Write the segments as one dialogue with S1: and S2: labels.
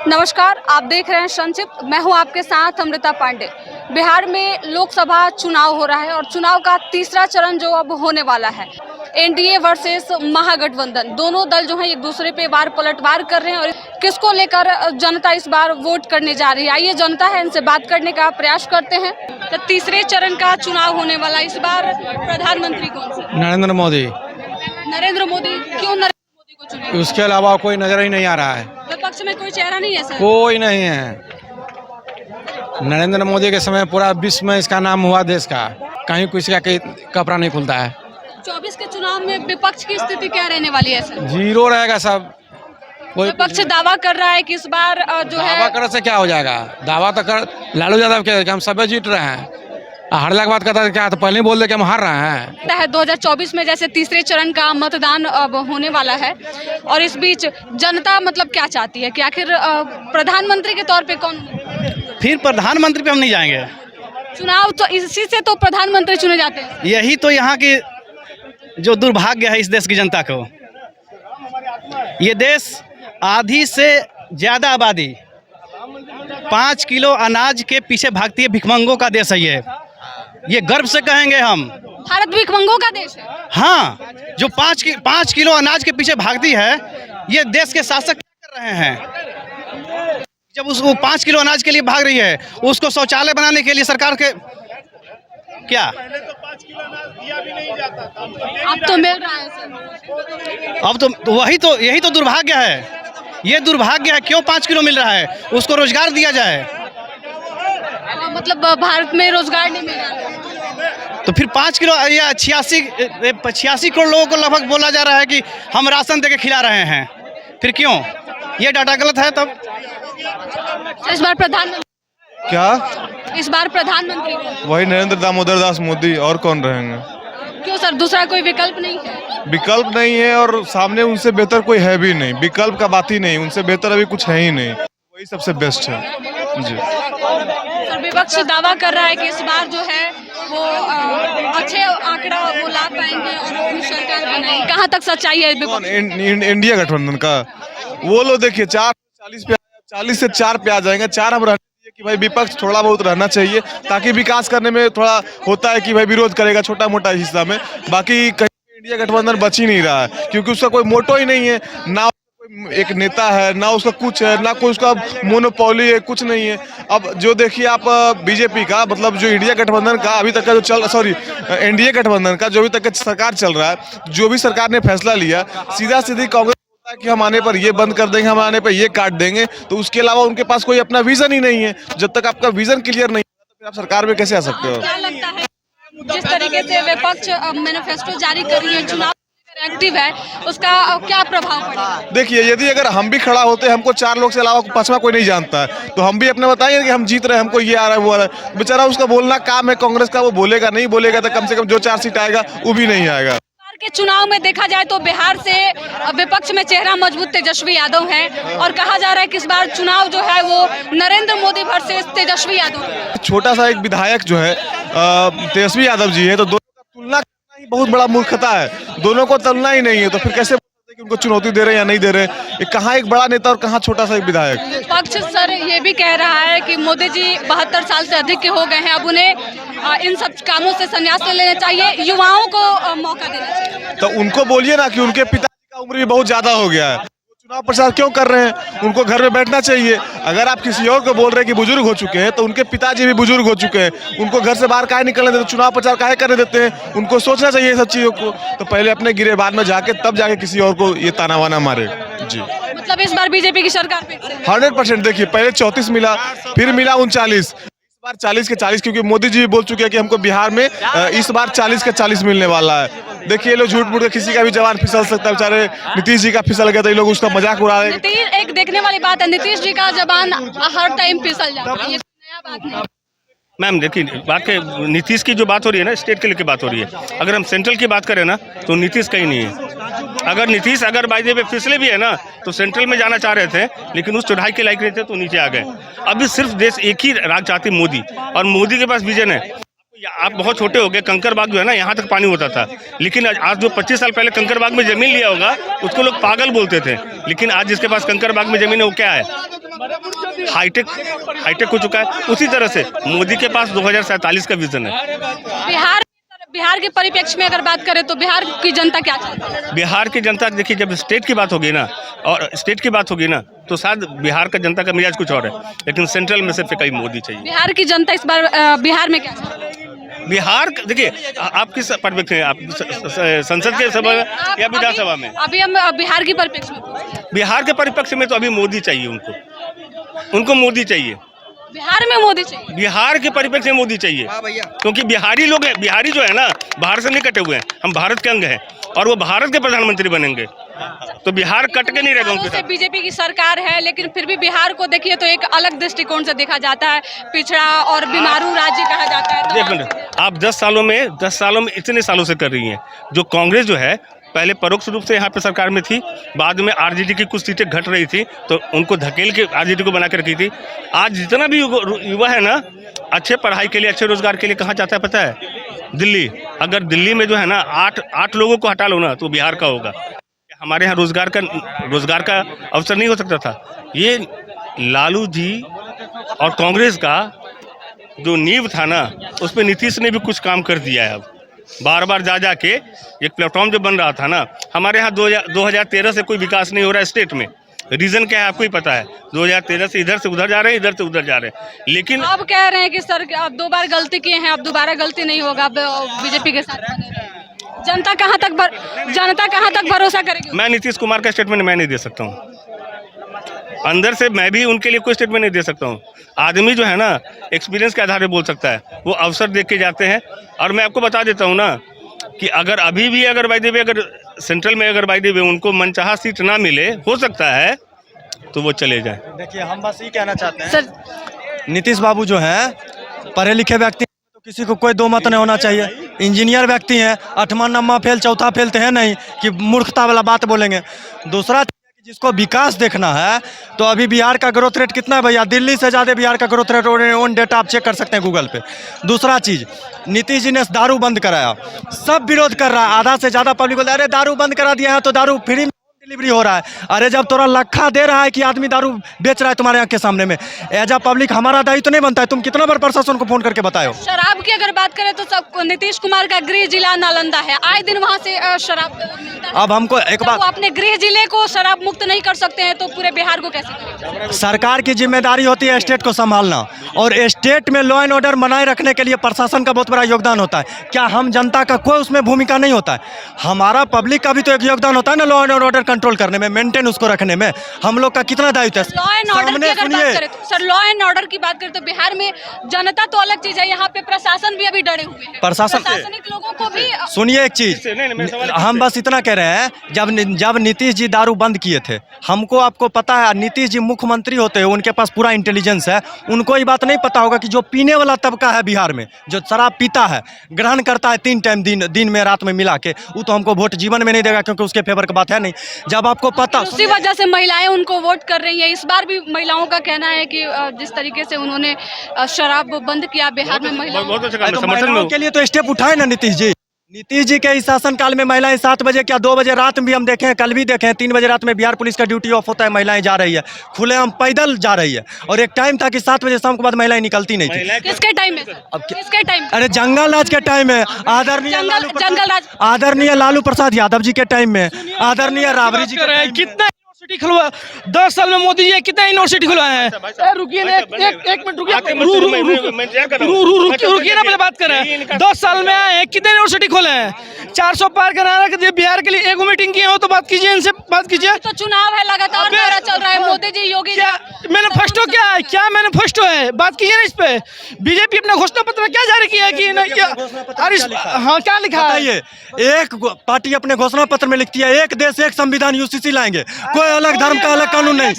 S1: नमस्कार, आप देख रहे हैं संक्षिप्त। मैं हूं आपके साथ अमृता पांडे। बिहार में लोकसभा चुनाव हो रहा है और चुनाव का तीसरा चरण जो अब होने वाला है, एनडीए वर्सेस महागठबंधन, दोनों दल जो हैं एक दूसरे पे बार पलटवार कर रहे हैं और किसको लेकर जनता इस बार वोट करने जा रही है। आइए जनता है, इनसे बात करने का प्रयास करते हैं। तो तीसरे चरण का चुनाव होने वाला, इस बार प्रधानमंत्री कौन से?
S2: नरेंद्र मोदी।
S1: नरेंद्र मोदी। क्यों नरेंद्र मोदी को चुने?
S2: उसके अलावा कोई नजर ही नहीं आ रहा है।
S1: विपक्ष में कोई चेहरा नहीं है सर?
S2: कोई नहीं है। नरेंद्र मोदी के समय पूरा विश्व में इसका नाम हुआ, देश का कहीं किसी का कपड़ा नहीं खुलता है।
S1: 24 के चुनाव में विपक्ष की स्थिति क्या रहने वाली है सर?
S2: जीरो रहेगा सब। कोई
S1: विपक्ष दावा कर रहा है कि इस बार जो है
S2: दावा करने से क्या हो जाएगा? दावा तो कर लालू यादव के हम सब जीत रहे हैं। हारने के बाद कहता है क्या, तो पहले ही बोल दे कि हम हार रहे हैं।
S1: 2024 में जैसे तीसरे चरण का मतदान अब होने वाला है और इस बीच जनता मतलब क्या चाहती है कि आखिर प्रधानमंत्री के तौर पे कौन?
S3: फिर प्रधानमंत्री पे हम नहीं जाएंगे।
S1: चुनाव तो इसी से तो प्रधानमंत्री चुने जाते हैं।
S3: यही तो यहाँ की जो दुर्भाग्य है इस देश की जनता को। ये देश आधी से ज्यादा आबादी 5 किलो अनाज के पीछे भागती है। भिखमंगों का देश है ये गर्व से कहेंगे हम।
S1: भारत भिखमंगों का देश है।
S3: हाँ, जो 5 किलो अनाज के पीछे भागती है, ये देश के शासक क्या कर रहे हैं? जब उसको 5 किलो अनाज के लिए भाग रही है, उसको शौचालय बनाने के लिए सरकार के क्या
S4: पहले तो 5 किलो अनाज दिया भी नहीं जाता था।
S1: अब तो मिल रहा है सर।
S3: अब तो यही तो दुर्भाग्य है। ये दुर्भाग्य है। क्यों 5 किलो मिल रहा है? उसको रोजगार दिया जाए।
S1: मतलब भारत में रोजगार नहीं मिल रहा है
S3: तो फिर 5 किलो या 86 करोड़ लोगों को लगभग बोला जा रहा है कि हम राशन देके खिला रहे हैं। फिर क्यों? ये डाटा गलत है। तब
S1: इस बार प्रधानमंत्री
S4: क्या?
S1: इस बार प्रधानमंत्री कौन?
S4: वही नरेंद्र दामोदर दास मोदी, और कौन रहेंगे?
S1: क्यों सर, दूसरा कोई विकल्प नहीं है?
S4: विकल्प नहीं है और सामने उनसे बेहतर कोई है भी नहीं। विकल्प का बात ही नहीं, उनसे बेहतर अभी कुछ है ही नहीं। वही सबसे बेस्ट है जी।
S1: सर, विपक्ष दावा कर रहा है कि इस बार जो है वो अच्छे आंकड़ा वो ला पाएंगे और अपनी सरकार बनाएंगे। कहाँ तक सच्चाई है
S4: कौन?
S1: विपक्ष?
S4: इंडिया गठबंधन का वो लोग देखिए 40 से 4 पे आ जाएंगे। 4 हम रहने चाहिए कि भाई विपक्ष थोड़ा बहुत रहना चाहिए, ताकि विकास करने में थोड़ा होता है कि भाई विरोध करेगा छोटा मोटा हिस्सा में। बाकी कहीं इंडिया गठबंधन बच ही नहीं रहा है, क्योंकि उसका कोई मोटो ही नहीं है। ना एक नेता है, ना उसका कुछ है, ना कोई उसका मोनोपोली है, कुछ नहीं है। अब जो देखिए आप बीजेपी का, मतलब जो इंडिया गठबंधन का अभी तक का जो एनडीए गठबंधन का जो अभी तक का सरकार चल रहा है, जो भी सरकार ने फैसला लिया, सीधा सीधी कांग्रेस बोलता है कि हम आने पर ये बंद कर देंगे, हम आने पर ये काट देंगे। तो उसके अलावा उनके पास कोई अपना विजन ही नहीं है। जब तक आपका विजन क्लियर नहीं है तो फिर आप सरकार में कैसे आ सकते हो?
S1: क्या लगता है जिस तरीके से विपक्ष मैनिफेस्टो जारी कर रही है, चुनाव एक्टिव है, उसका क्या प्रभाव पड़ेगा?
S4: देखिए, यदि अगर हम भी खड़ा होते, हमको 4 लोग से अलावा 5वां कोई नहीं जानता है, तो हम भी अपने बताएंगे कि हम जीत रहे हैं, हमको ये आ रहा है वो आ रहा है। बेचारा उसका बोलना काम है कांग्रेस का, वो बोलेगा नहीं बोलेगा तो कम से कम जो 4 सीट आएगा वो भी नहीं आएगा।
S1: बिहार के चुनाव में देखा जाए तो बिहार से विपक्ष में चेहरा मजबूत तेजस्वी यादव है और कहा जा रहा है कि इस बार चुनाव जो है वो नरेंद्र मोदी वर्सेस तेजस्वी यादव।
S4: छोटा सा एक विधायक जो है तेजस्वी यादव जी है, तो दोनों का तुलना करना ही बहुत बड़ा मूर्खता है। दोनों को तुलना ही नहीं है, तो फिर कैसे कि उनको चुनौती दे रहे हैं या नहीं दे रहे? कहाँ एक बड़ा नेता और कहाँ छोटा सा एक विधायक।
S1: पक्ष सर ये भी कह रहा है कि मोदी जी 72 साल से अधिक के हो गए हैं, अब उन्हें इन सब कामों से संन्यास ले लेना चाहिए, युवाओं को मौका देना चाहिए।
S4: तो उनको बोलिए ना कि उनके पिताजी का उम्र भी बहुत ज्यादा हो गया है, चुनाव प्रचार क्यों कर रहे हैं? उनको घर में बैठना चाहिए। अगर आप किसी और को बोल रहे हैं कि बुजुर्ग हो चुके हैं, तो उनके पिताजी भी बुजुर्ग हो चुके हैं, उनको घर से बाहर काहे निकलने देते? चुनाव प्रचार काहे करने देते हैं? उनको सोचना चाहिए ये सब चीजों को। तो पहले अपने गिरे, बाद में जाके तब जाके किसी और को ये ताना वाना मारे जी।
S1: मतलब इस बार बीजेपी की सरकार पे
S4: 100% देखिए, पहले 34 मिला, फिर मिला 39, इस बार 40 के 40, क्योंकि मोदी जी बोल चुके हैं कि हमको बिहार में इस बार 40 के 40 मिलने वाला है। देखिए ये लोग झूठ मूठ के किसी का भी जवान फिसल सकता है। बेचारे नीतीश जी का फिसल गया था, ये लोग उसका मजाक उड़ा रहे हैं।
S1: एक देखने वाली बात है, नीतीश जी का जबान हर टाइम फिसल जाता है, ये नया बात नहीं।
S5: मैम देखिए, बात के नीतीश की जो बात हो रही है ना, स्टेट के लेके बात हो रही है। अगर हम सेंट्रल की बात करें ना, तो नीतीश कहीं नहीं है। अगर नीतीश अगर बाय द वे फिसले भी है ना, तो सेंट्रल में जाना चाह रहे थे, लेकिन उस चढ़ाई के लायक नहीं थे तो नीचे आ गए। अभी सिर्फ देश एक ही राज चाहते मोदी, और मोदी के पास विजन है। आप बहुत छोटे हो गए, कंकरबाग जो है ना, यहाँ तक पानी होता था, लेकिन आज जो 25 साल पहले कंकरबाग में जमीन लिया होगा उसको लोग पागल बोलते थे, लेकिन आज जिसके पास कंकरबाग में जमीन है वो क्या है? हाईटेक हो चुका है। उसी तरह से मोदी के पास 2047 का विजन है।
S1: बिहार के परिप्रेक्ष्य में अगर बात करें तो बिहार की जनता क्या चाहती है?
S5: बिहार की जनता देखिए, जब स्टेट की बात होगी ना और स्टेट की बात होगी ना तो शायद बिहार का जनता का मिजाज कुछ और है, लेकिन सेंट्रल में सिर्फ कहीं मोदी चाहिए।
S1: बिहार की जनता इस बार बिहार में क्या चाहती है?
S5: बिहार देखिए, आप किस परिप्रेक्ष्य में, आप संसद के सभा में या विधानसभा में?
S1: अभी हम बिहार की परिप्रेक्ष्य में पूछ रहे हैं।
S5: बिहार के परिप्रेक्ष्य में तो अभी मोदी चाहिए, उनको मोदी चाहिए।
S1: बिहार में मोदी चाहिए।
S5: बिहार के परिप्रेक्ष्य में मोदी चाहिए, क्योंकि बिहारी लोग हैं, बिहारी जो है ना बाहर से नहीं कटे हुए हैं, हम भारत के अंग हैं और वो भारत के प्रधानमंत्री बनेंगे, तो बिहार कट के नहीं रहेगा उनके साथ।
S1: बीजेपी की सरकार है, लेकिन फिर भी बिहार को देखिए तो एक अलग दृष्टिकोण से देखा जाता है, पिछड़ा और बीमारू राज्य कहा जाता है।
S5: एक मिनट, आप 10 सालों में इतने सालों से कर रही हैं। जो कांग्रेस जो है पहले परोक्ष रूप से यहाँ पे सरकार में थी, बाद में आरजेडी की कुछ सीटें घट रही थी तो उनको धकेल के आरजेडी को बना के रखी थी। आज जितना भी युवा है ना, अच्छे पढ़ाई के लिए, अच्छे रोजगार के लिए कहाँ जाता है पता है? दिल्ली। अगर दिल्ली में जो है ना आठ लोगों को हटा लो ना तो बिहार का होगा। हमारे यहाँ रोजगार का अवसर नहीं हो सकता था। ये लालू जी और कांग्रेस का जो नींव था ना, उस पर नीतीश ने भी कुछ काम कर दिया है। अब बार बार जा के एक प्लेटफॉर्म जो बन रहा था ना, हमारे यहाँ 2013 से कोई विकास नहीं हो रहा है स्टेट में। रीजन क्या है आपको ही पता है। 2013 से इधर से उधर जा रहे हैं, इधर से उधर जा रहे हैं। लेकिन
S1: आप कह रहे हैं कि सर आप 2 बार गलती किए हैं, अब दोबारा गलती नहीं होगा, अब बीजेपी के साथ बने रहें। जनता कहाँ तक भरोसा करेगी?
S5: मैं नीतीश कुमार का स्टेटमेंट मैं नहीं दे सकता हूँ, अंदर से मैं भी उनके लिए कोई स्टेटमेंट नहीं दे सकता हूँ। आदमी जो है ना एक्सपीरियंस के आधार पे बोल सकता है, वो अवसर देख के जाते हैं। और मैं आपको बता देता हूँ ना कि अगर अभी भी अगर सेंट्रल में अगर उनको मनचाहा सीट ना मिले, हो सकता है तो वो चले जाए।
S6: देखिए, हम बस ये कहना चाहते हैं सर, नीतीश बाबू जो हैं पढ़े लिखे व्यक्ति, तो किसी को कोई दो मत नहीं होना चाहिए। इंजीनियर व्यक्ति हैं, 8वां 9वां फेल 4था फेल तो है नहीं कि मूर्खता वाला बात बोलेंगे। दूसरा जिसको विकास देखना है तो अभी बिहार का ग्रोथ रेट कितना है भैया? दिल्ली से ज़्यादा बिहार का ग्रोथ रेट, ऑन डेटा आप चेक कर सकते हैं गूगल पे। दूसरा चीज़, नीतीश जी ने दारू बंद कराया, सब विरोध कर रहा है, आधा से ज़्यादा पब्लिक बोलते अरे दारू बंद करा दिया है तो दारू फ्री डिलीवरी हो रहा है। अरे जब तोरा लखा दे रहा है कि आदमी दारू बेच रहा है तुम्हारे आँख के सामने में, एज अ पब्लिक हमारा दायित्व तो नहीं बनता है? तुम कितना बार प्रशासन को फोन करके बताओ।
S1: शराब की अगर बात करें तो सब नीतीश कुमार का गृह जिला नालंदा है, आए दिन वहाँ से शराब मिलता है।
S6: अब हमको एक बात,
S1: वो अपने गृह जिले को शराब मुक्त नहीं कर सकते हैं तो पूरे बिहार को कैसे करेंगे?
S6: सरकार की जिम्मेदारी होती है स्टेट को संभालना, और स्टेट में लॉ एंड ऑर्डर बनाए रखने के लिए प्रशासन का बहुत बड़ा योगदान होता है। क्या हम जनता का कोई उसमें भूमिका नहीं होता है? हमारा पब्लिक का भी तो एक योगदान होता है ना, लॉ एंड ऑर्डर कंट्रोल करने में, मेंटेन उसको रखने में हम लोग का कितना दायित्व है?
S1: लॉ एंड ऑर्डर की अगर बात करें तो सर, लॉ एंड ऑर्डर की बात करें तो बिहार में जनता तो अलग चीज है, यहाँ पे प्रशासन भी अभी डरे हुए हैं। प्रशासनिक लोगों को भी
S6: सुनिए एक चीज, हम बस इतना कह रहे हैं, जब नीतीश जी दारू बंद किए थे, हमको आपको पता है नीतीश जी मुख्यमंत्री होते हैं, उनके पास पूरा इंटेलिजेंस है, उनको ये बात नहीं पता होगा कि जो पीने वाला तबका है बिहार में, जो शराब पीता है, ग्रहण करता है 3 टाइम दिन में रात में मिला के, वो तो हमको वोट जीवन में नहीं देगा, क्योंकि उसके फेवर की बात है नहीं। जब आपको पता,
S1: उसी वजह से महिलाएं उनको वोट कर रही हैं। इस बार भी महिलाओं का कहना है कि जिस तरीके से उन्होंने शराब बंद किया बिहार में,
S6: महिलाओं के लिए तो स्टेप उठाए ना नीतीश जी। नीतीश जी के इस शासनकाल में महिलाएं 7 बजे क्या 2 बजे रात में भी हम देखें, कल भी देखें 3 बजे रात में बिहार पुलिस का ड्यूटी ऑफ होता है, महिलाएं जा रही है, खुलेआम पैदल जा रही है। और एक टाइम था कि 7 बजे शाम के बाद महिलाएं निकलती नहीं थी।
S1: किसके टाइम में? किसके टाइम?
S6: अरे जंगल राज के टाइम में, आदरणीय लालू प्रसाद यादव जी के टाइम में, आदरणीय राबड़ी जी के
S7: कितना यूनिवर्सिटी खुलवा 10 साल में मोदी जी कितना यूनिवर्सिटी खुलवाए हैं? रुकिए ना, एक मिनट रुकिए ना, पहले बात कर रहे हैं। 10 साल में आए हैं, कितने यूनिवर्सिटी खोले हैं? 400 पार कराना के बिहार के लिए एक मीटिंग किए हो तो बात कीजिए, इनसे बात कीजिए।
S1: तो चुनाव है, लगातार दौरा चल रहा है, मोदी जी योगी
S7: मैनिफेस्टो क्या है? क्या मैनिफेस्टो है? बात कीजिए ना इस पे। बीजेपी अपना घोषणा पत्र क्या जारी किया है कि हाँ क्या लिखा है?
S6: एक पार्टी अपने घोषणा पत्र में लिखती है एक देश एक संविधान यूसीसी लाएंगे, कोई अलग धर्म का अलग कानून नहीं,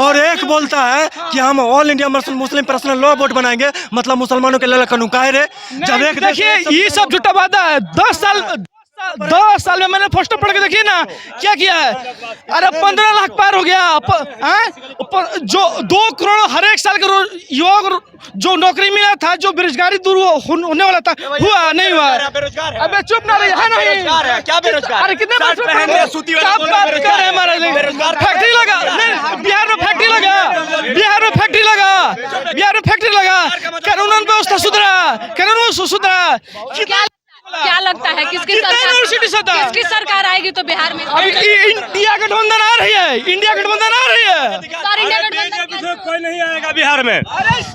S6: और एक बोलता है कि हम all India Muslim personal law board बनाएंगे, मतलब मुसलमानों के लिए अलग कानून का है रे। जब एक
S7: देखिए ये सब झूठा वादा है। 10 साल में मैंने पोस्टर पढ़ के देखिए ना क्या किया है। अरे 15 लाख पार हो गया, जो 2 करोड़ हर एक साल के युवा जो नौकरी मिला था, जो बेरोजगारी दूर होने वाला था, हुआ नहीं हुआ। अबे चुप ना रही है नहीं, क्या बेरोजगार? अरे कितने फैक्ट्री लगा बिहार में, फैक्ट्री लगा
S1: क्या लगता है किसकी सरकार आएगी तो बिहार में?
S7: इंडिया गठबंधन आ रही है, इंडिया गठबंधन आ रही है।
S1: सर, इंडिया गठबंधन
S6: कोई नहीं आएगा बिहार में,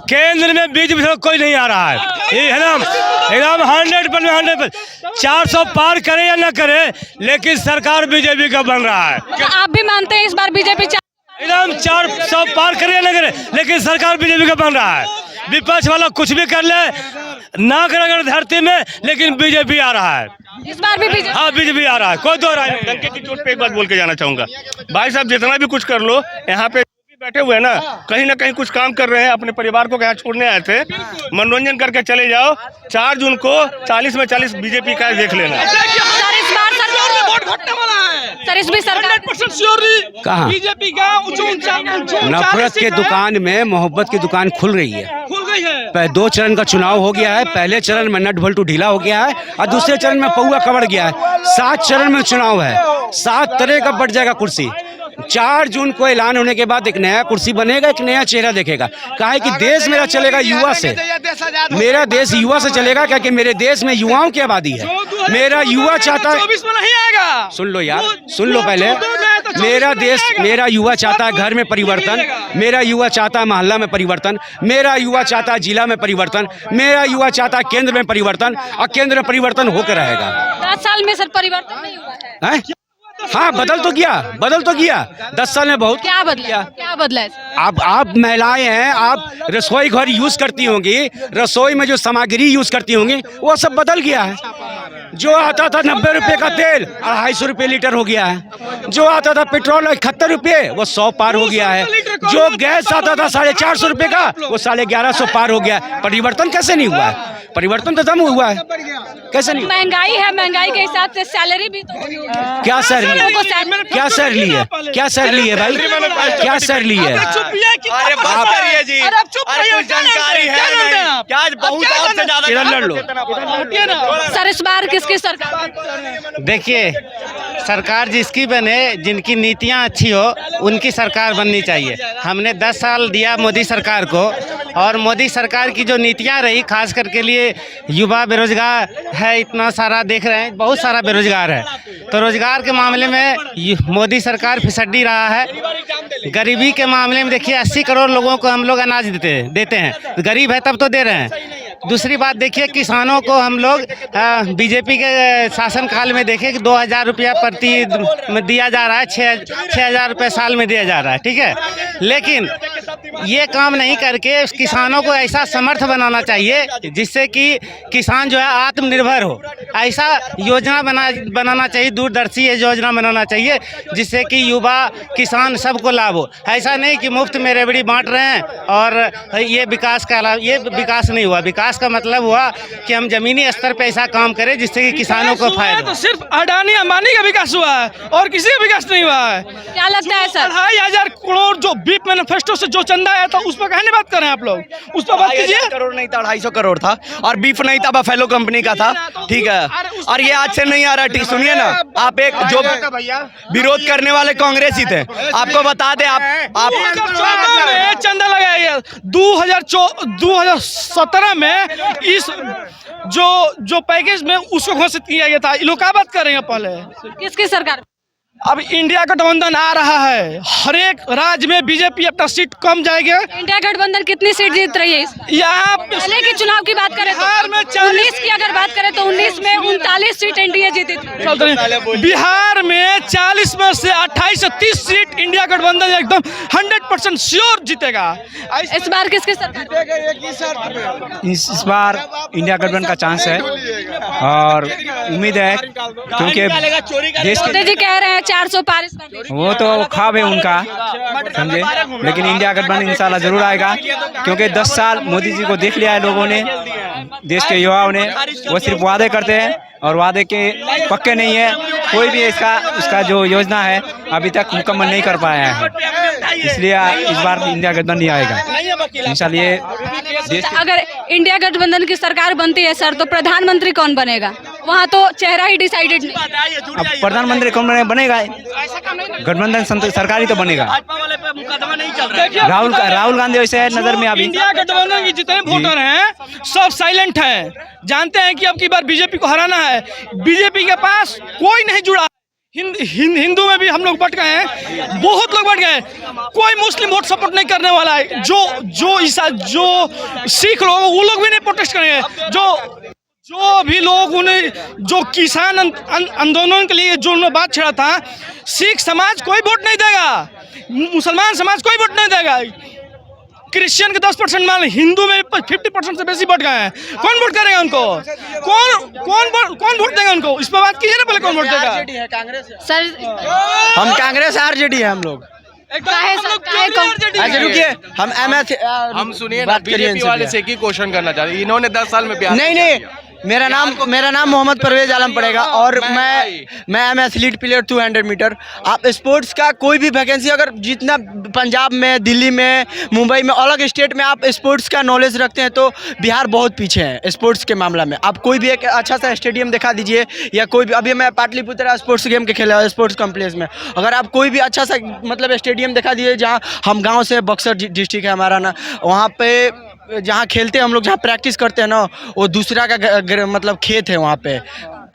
S6: केंद्र में बीजेपी कोई नहीं आ रहा है, ये है ना एकदम 100% 400 पार करे या ना करे, लेकिन सरकार बीजेपी का बन रहा है।
S1: आप भी मानते हैं इस बार बीजेपी
S6: एकदम 400 पार करे या ना करे, लेकिन सरकार बीजेपी का बन रहा है। विपक्ष वाला कुछ भी कर ले ना करे अगर धरती में, लेकिन बीजेपी आ रहा है
S1: इस बार भी बीजेपी?
S6: हाँ बीजेपी आ रहा है, कोई दो राय नहीं।
S5: डंके की चोट पे एक बात बोल के जाना चाहूंगा, भाई साहब जितना भी कुछ कर लो, यहाँ पे बैठे हुए हैं ना कहीं कुछ काम कर रहे हैं, अपने परिवार को यहाँ छोड़ने आए थे, मनोरंजन करके चले जाओ। 4 जून को 40 में 40 बीजेपी का देख लेना।
S1: सर, इस बार सरकार
S7: वोट घटने वाला है
S1: सर, इस भी सरकार
S7: 100% श्योर
S8: कहाँ?
S7: बीजेपी का
S8: नफरत के दुकान में मोहब्बत की दुकान खुल रही है।
S7: खुल गई है।
S8: 2 चरण का चुनाव हो गया है, पहले चरण में नट भल्टू ढीला हो गया है और दूसरे चरण में पौआ कबड़ गया है। 7 चरण में चुनाव है, 7 तरह का बढ़ जाएगा कुर्सी। 4 जून को ऐलान होने के बाद एक नया कुर्सी बनेगा, एक नया चेहरा देखेगा। काहे कि देश मेरा चलेगा युवा से, मेरा देश युवा से चलेगा, क्योंकि मेरे देश में युवाओं की आबादी है। मेरा युवा चाहता है,
S7: 24 में नहीं आएगा।
S8: सुन लो यार, सुन लो पहले। मेरा देश, मेरा युवा चाहता है घर में परिवर्तन, मेरा युवा चाहता है मोहल्ला में परिवर्तन, मेरा युवा चाहता है जिला में परिवर्तन, मेरा युवा चाहता है केंद्र में परिवर्तन, और केंद्र में परिवर्तन होकर रहेगा।
S1: 10 साल में सर परिवर्तन नहीं हुआ है?
S8: हाँ, बदल तो गया 10 साल में बहुत।
S1: क्या बदला है?
S8: आप महिलाएं हैं, आप रसोई घर यूज करती होंगी, रसोई में जो सामग्री यूज करती होंगी वो सब बदल गया है। जो आता था 90 रुपए का तेल 250 रुपए लीटर हो गया है। जो आता था पेट्रोल 71 रुपए वो 100 पार हो गया है। जो गैस आता था 450 रुपए का वो 1150 पार हो गया। परिवर्तन कैसे नहीं हुआ है? परिवर्तन तो दम हुआ है, कैसे नहीं?
S1: महंगाई है, महंगाई के हिसाब से सैलरी भी तो
S8: क्या सैलरी है भाई? क्या सैलरी है? क्या सैलरी है?
S6: जानकारी है क्या? बहुत
S8: लड़ लो।
S1: सर, इस बार किसकी सरकार?
S3: देखिए, सरकार जिसकी बने, जिनकी नीतियां अच्छी हो, उनकी सरकार बननी चाहिए। हमने 10 साल दिया मोदी सरकार को, और मोदी सरकार की जो नीतियां रही, खास करके लिए युवा बेरोजगार है, इतना सारा देख रहे हैं, बहुत सारा बेरोजगार है। तो रोजगार के मामले में मोदी सरकार फिसड्डी रहा है। गरीबी के मामले में देखिए 80 करोड़ लोगों को हम लोग अनाज देते हैं, गरीब है तब तो दे रहे हैं। दूसरी बात देखिए, किसानों को हम लोग बीजेपी के शासनकाल में देखें कि 2000 रुपया प्रति में दिया जा रहा है, 6000 रुपये साल में दिया जा रहा है, ठीक है। लेकिन ये काम नहीं करके किसानों को ऐसा समर्थ बनाना चाहिए जिससे कि किसान जो है आत्मनिर्भर हो। ऐसा योजना बनाना चाहिए, दूरदर्शी योजना बनाना चाहिए जिससे कि युवा किसान सबको लाभ हो। ऐसा नहीं कि मुफ्त में रेवड़ी बांट रहे हैं और ये विकास का लाभ, ये विकास नहीं हुआ। विकास का मतलब हुआ कि हम जमीनी स्तर पे ऐसा काम करें जिससे कि किसानों को फायदा।
S7: तो सिर्फ अडानी अंबानी का विकास हुआ है और किसी का विकास नहीं हुआ है।
S1: क्या लगता है सर?
S7: 2500 करोड़ जो बीप मैनिफेस्टो से जो चंदा आया था उस पर कहने बात कर रहे हैं आप लोग, उस पर बात कीजिए।
S9: करोड़ नहीं था, 250 करोड़ था, और बीफ नहीं था, बफेलो कंपनी का था, ठीक है। और ये आज से नहीं आ रहा, ठीक सुनिए ना, आप एक जो विरोध करने वाले कांग्रेस ही थे, आपको बता दें, आप
S7: 2014 में चंदा लगाया गया, 2017 में इस जो पैकेज में उसको घोषित किया गया था। ये लोग क्या बात कर रहे हैं पहले?
S1: किसकी सरकार?
S7: अब इंडिया गठबंधन आ रहा है, हर एक राज्य में बीजेपी अपना सीट कम जाएगा।
S1: इंडिया गठबंधन कितनी सीट जीत रही है इस बार?
S7: यहाँ
S1: पहले के चुनाव की बात करें
S7: बिहार में
S1: तो 19 की अगर बात करें तो 19 में 39 सीट एनडीए जीती थी।
S7: बिहार में 40 में से 28 से 30 सीट इंडिया गठबंधन एकदम 100% श्योर जीतेगा।
S1: इस बार किसकी सरकार?
S8: इस बार इंडिया गठबंधन का चांस है और उम्मीद है, क्योंकि देश
S1: मोदी जी कह रहे हैं 400 पार इस बार।
S8: वो तो ख्वाब है उनका, समझे, लेकिन इंडिया गठबंधन इंशाल्लाह जरूर आएगा, क्योंकि 10 साल मोदी जी को देख लिया है लोगों ने, देश के युवाओं ने। वो सिर्फ वादे करते हैं और वादे के पक्के नहीं है। कोई भी उसका जो योजना है अभी तक मुकम्मल नहीं कर पाया है, इसलिए इस बार इंडिया गठबंधन नहीं आएगा इंशाल्लाह। ये
S1: अगर इंडिया गठबंधन की सरकार बनती है सर, तो प्रधानमंत्री कौन बनेगा? वहाँ तो चेहरा ही डिसाइडेड नहीं।
S9: अब प्रधानमंत्री कौन बनेगा? गठबंधन सरकार ही तो बनेगा। राहुल गांधी वैसे है नजर में अभी।
S7: इंडिया गठबंधन के जितने वोटर हैं सब साइलेंट हैं, जानते हैं कि अब की बार बीजेपी को हराना है। बीजेपी के पास कोई नहीं जुड़ा। हिंदू में भी हम लोग बट गए हैं, बहुत लोग बट गए। कोई मुस्लिम वोट सपोर्ट नहीं करने वाला है। जो सिख लोग वो लोग भी नहीं प्रोटेस्ट करेंगे। जो भी लोग उन्हें जो किसान आंदोलन के लिए जो उन्होंने बात छेड़ा था, सिख समाज कोई वोट नहीं देगा, मुसलमान समाज कोई वोट नहीं देगा, क्रिश्चियन के 10% मान, हिंदू में 50% से बेसी वोट गए हैं। कौन वोट करेगा उनको? कौन वोट देगा उनको? इस पर बात कीजिए ना पहले, कौन वोट देगा?
S1: सर
S9: हम कांग्रेस आरजेडी है हम लोग। रुकिए, हम सुनिए ना, बीजेपी वाले से की क्वेश्चन करना चाहते हैं। इन्होंने 10 साल में नहीं, मेरा नाम मोहम्मद परवेज आलम पड़ेगा और मैं एम एथलीट प्लेयर 200 मीटर। आप स्पोर्ट्स का कोई भी वैकेंसी, अगर जितना पंजाब में, दिल्ली में, मुंबई में, अलग स्टेट में आप स्पोर्ट्स का नॉलेज रखते हैं तो बिहार बहुत पीछे है स्पोर्ट्स के मामला में। आप कोई भी एक अच्छा सा स्टेडियम दिखा दीजिए, या कोई भी, अभी मैं पाटलिपुत्र स्पोर्ट्स गेम के खेला स्पोर्ट्स कॉम्प्लेक्स में, अगर आप कोई भी अच्छा सा मतलब स्टेडियम दिखा दीजिए, जहाँ हम गाँव से, बक्सर डिस्ट्रिक्ट है हमारा ना, वहाँ पे जहाँ खेलते हैं हम लोग, जहाँ प्रैक्टिस करते हैं ना, वो दूसरा का मतलब खेत है। वहाँ पे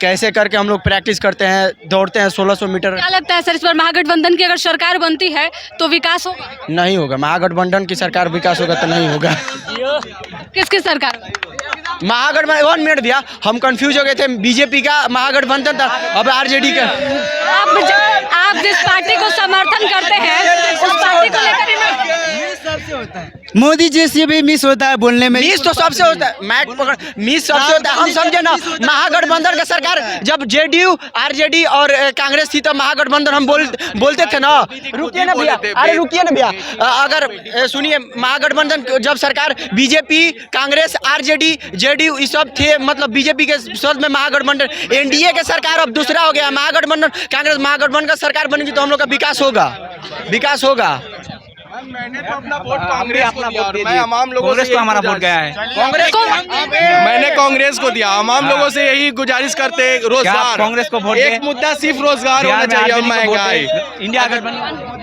S9: कैसे करके हम लोग प्रैक्टिस करते हैं, दौड़ते हैं 1600 मीटर।
S1: क्या लगता है सर, इस बार महागठबंधन की अगर सरकार बनती है तो विकास होगा?
S9: नहीं होगा। महागठबंधन की सरकार विकास होगा तो नहीं होगा।
S1: किसकी सरकार?
S9: महागठबंधन 1 मिनट भैया, हम कंफ्यूज हो गए थे। बीजेपी का महागठबंधन था, अब आरजेडी का।
S1: आप जिस पार्टी को समर्थन करते हैं उस पार्टी को लेकर
S9: मोदी जी से भी मिस होता है बोलने में। मिस तो सबसे होता है, मैच पकड़ मिस सबसे होता है। हम समझे ना, महागठबंधन का सरकार जब जेडीयू, आरजेडी और कांग्रेस थी तब महागठबंधन हम बोलते थे ना। रुकिए ना भैया, अरे रुकिए ना भैया, अगर सुनिए, महागठबंधन जब सरकार बीजेपी, कांग्रेस, आरजेडी, जेडीयू ये सब थे, मतलब बीजेपी के साथ में महागठबंधन। एनडीए के सरकार अब दूसरा हो गया, महागठबंधन कांग्रेस। महागठबंधन का सरकार बनेगी तो हम लोग का विकास होगा।
S4: मैंने तो अपना वोट कांग्रेस को दिया और मैं तमाम लोगों से
S9: हमारा वोट गया है।
S4: मैंने कांग्रेस को दिया। तमाम लोगों से यही गुजारिश करते हैं, रोजगार,
S9: कांग्रेस को वोट
S4: एक मुद्दा सिर्फ रोजगार होना चाहिए, महंगाई।
S9: इंडिया गठबंधन।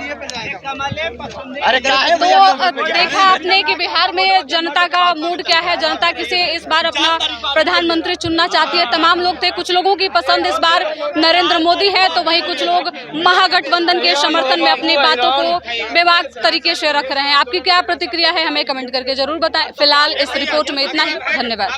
S1: तो देखा आपने कि बिहार में जनता का मूड क्या है, जनता किसे इस बार अपना प्रधानमंत्री चुनना चाहती है। तमाम लोग थे, कुछ लोगों की पसंद इस बार नरेंद्र मोदी है, तो वहीं कुछ लोग महागठबंधन के समर्थन में अपनी बातों को बेबाक तरीके से रख रहे हैं। आपकी क्या प्रतिक्रिया है, हमें कमेंट करके जरूर बताएं। फिलहाल इस रिपोर्ट में इतना ही, धन्यवाद।